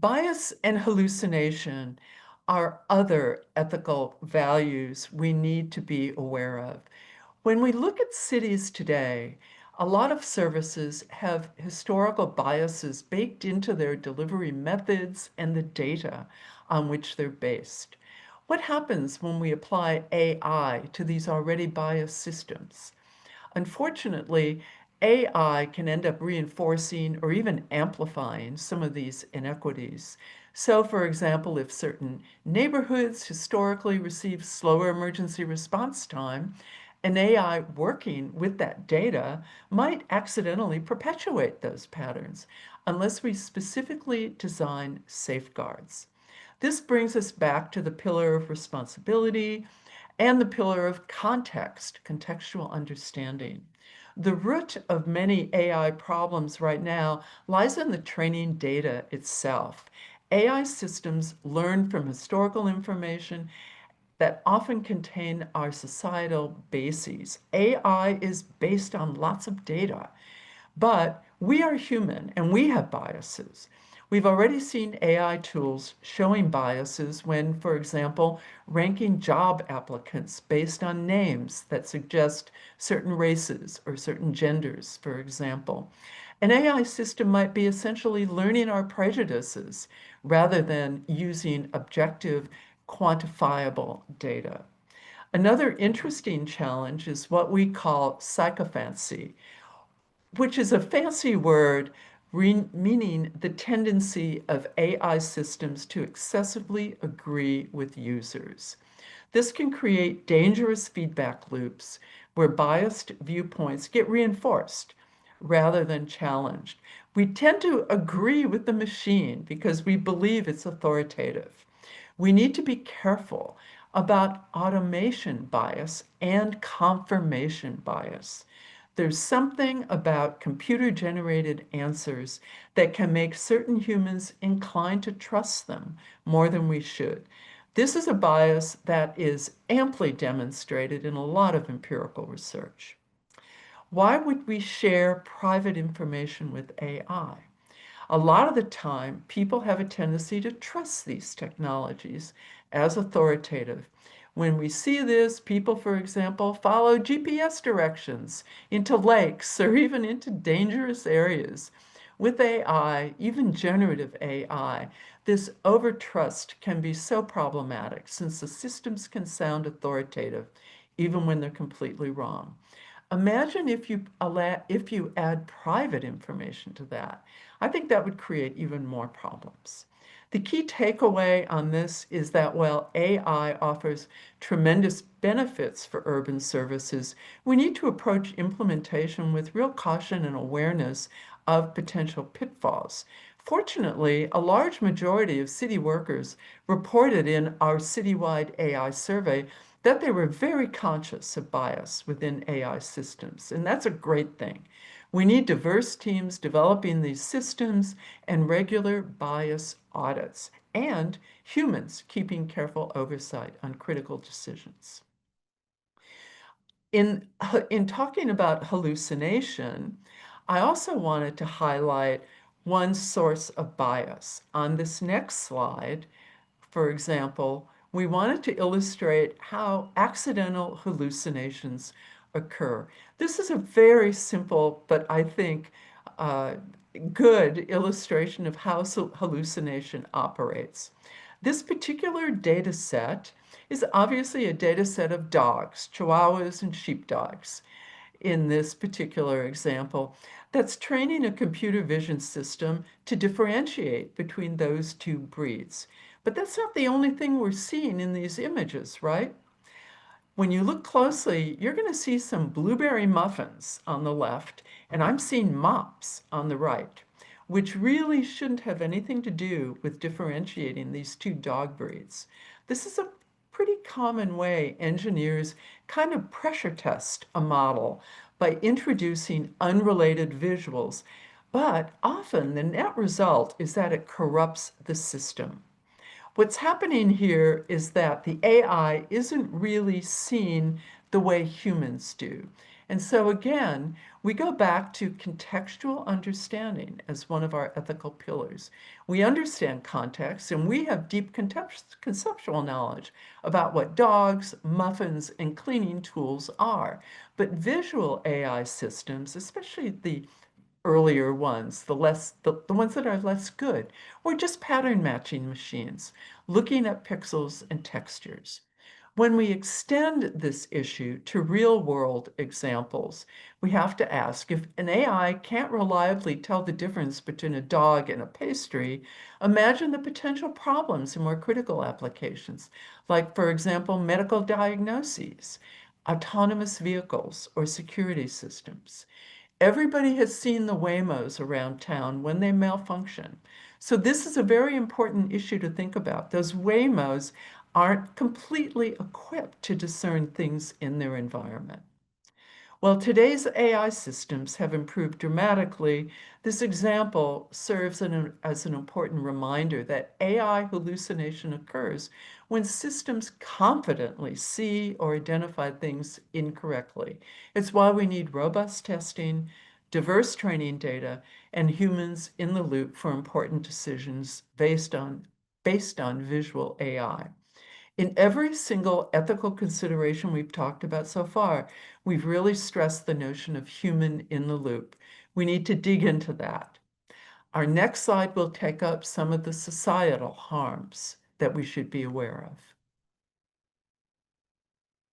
Bias and hallucination are other ethical values we need to be aware of. When we look at cities today, a lot of services have historical biases baked into their delivery methods and the data on which they're based. What happens when we apply AI to these already biased systems? Unfortunately, AI can end up reinforcing or even amplifying some of these inequities. So, for example, if certain neighborhoods historically receive slower emergency response time, an AI working with that data might accidentally perpetuate those patterns unless we specifically design safeguards. This brings us back to the pillar of responsibility and the pillar of context, contextual understanding. The root of many AI problems right now lies in the training data itself. AI systems learn from historical information that often contain our societal bases. AI is based on lots of data, but we are human and we have biases. We've already seen AI tools showing biases when, for example, ranking job applicants based on names that suggest certain races or certain genders, for example. An AI system might be essentially learning our prejudices rather than using objective, quantifiable data. Another interesting challenge is what we call sycophancy, which is a fancy word meaning the tendency of AI systems to excessively agree with users. This can create dangerous feedback loops where biased viewpoints get reinforced rather than challenged. We tend to agree with the machine because we believe it's authoritative. We need to be careful about automation bias and confirmation bias. There's something about computer-generated answers that can make certain humans inclined to trust them more than we should. This is a bias that is amply demonstrated in a lot of empirical research. Why would we share private information with AI? A lot of the time, people have a tendency to trust these technologies as authoritative. When we see this, people, for example, follow GPS directions into lakes or even into dangerous areas. With AI, even generative AI, this overtrust can be so problematic since the systems can sound authoritative even when they're completely wrong. Imagine if you add private information to that. I think that would create even more problems. The key takeaway on this is that while AI offers tremendous benefits for urban services, we need to approach implementation with real caution and awareness of potential pitfalls. Fortunately, a large majority of city workers reported in our citywide AI survey that they were very conscious of bias within AI systems, and that's a great thing. We need diverse teams developing these systems and regular bias audits, and humans keeping careful oversight on critical decisions. In talking about hallucination, I also wanted to highlight one source of bias. On this next slide, for example, we wanted to illustrate how accidental hallucinations occur. This is a very simple, but I think uh, good illustration of how hallucination operates. This particular data set is obviously a data set of dogs, Chihuahuas and sheepdogs in this particular example, that's training a computer vision system to differentiate between those two breeds. But that's not the only thing we're seeing in these images, right? When you look closely, you're going to see some blueberry muffins on the left, and I'm seeing mops on the right, which really shouldn't have anything to do with differentiating these two dog breeds. This is a pretty common way engineers kind of pressure test a model by introducing unrelated visuals, but often the net result is that it corrupts the system. What's happening here is that the AI isn't really seen the way humans do. And so again, we go back to contextual understanding as one of our ethical pillars. We understand context and we have deep conceptual knowledge about what dogs, muffins, and cleaning tools are. But visual AI systems, especially the earlier ones, the ones that are less good, or just pattern matching machines, looking at pixels and textures. When we extend this issue to real world examples, we have to ask if an AI can't reliably tell the difference between a dog and a pastry, imagine the potential problems in more critical applications, like, for example, medical diagnoses, autonomous vehicles, or security systems. Everybody has seen the Waymos around town when they malfunction. So this is a very important issue to think about. Those Waymos aren't completely equipped to discern things in their environment. While today's AI systems have improved dramatically, this example serves as an important reminder that AI hallucination occurs when systems confidently see or identify things incorrectly. It's why we need robust testing, diverse training data, and humans in the loop for important decisions based on visual AI. In every single ethical consideration we've talked about so far, we've really stressed the notion of human in the loop. We need to dig into that. Our next slide will take up some of the societal harms that we should be aware of.